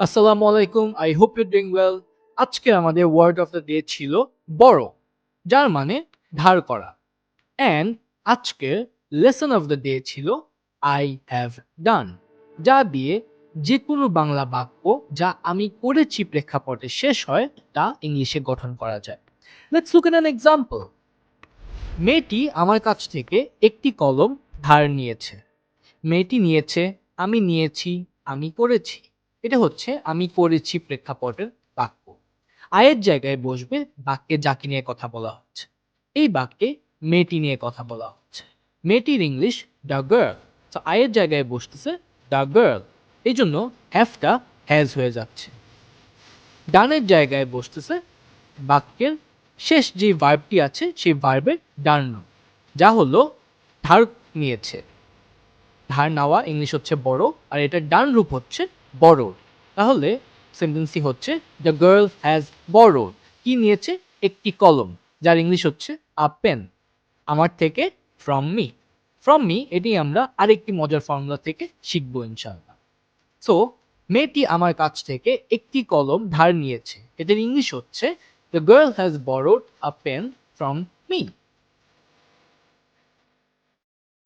আসসালামু আলাইকুম। I hope you doing well. আজকে আমাদের ওয়ার্ড অফ দ্য ডে ছিল বড়, যার মানে ধার করা। অ্যান্ড আজকের লেসন অফ দ্য ডে ছিল আই হ্যাভ ডান, যা দিয়ে যে কোনো বাংলা বাক্য যা আমি করেছি প্রেক্ষাপটে শেষ হয় তা ইংলিশে গঠন করা যায়। Let's look at an example. মেয়েটি আমার কাছ থেকে একটি কলম ধার নিয়েছে। মেয়েটি নিয়েছে, আমি নিয়েছি, আমি করেছি। এটা হচ্ছে আমি করেছি প্রেক্ষাপটের বাক্য। আয়ের জায়গায় বসবে বাক্যে যাকে নিয়ে কথা বলা হচ্ছে। এই বাক্যে মেয়েটি নিয়ে কথা বলা হচ্ছে। মেয়েটির ইংলিশ দ্য গার্ল। তো আয়ের জায়গায় বসতেছে দ্য গার্ল। এই জন্য হ্যাভটা হ্যাজ হয়ে যাচ্ছে। ডানের জায়গায় বসতেছে বাক্যের শেষ যে ভার্বটি আছে সেই ভার্বের ডান রূপ, যা হলো ধার নিয়েছে। ধার নেওয়া ইংলিশ হচ্ছে বড়, আর এটার ডান রূপ হচ্ছে বড়। তাহলে সেন্টেন্সটি হচ্ছে দ্য গার্ল হ্যাজ বড়োড। কি নিয়েছে? একটি কলম, যার ইংলিশ হচ্ছে আ পেন। আমার থেকে, ফ্রম মি। ফ্রম মি এটি আমরা আরেকটি মজার ফর্মুলা থেকে শিখবো ইনশাআল্লাহ। সো মেয়েটি আমার কাছ থেকে একটি কলম ধার নিয়েছে, এটার ইংলিশ হচ্ছে the girl has borrowed a pen from me.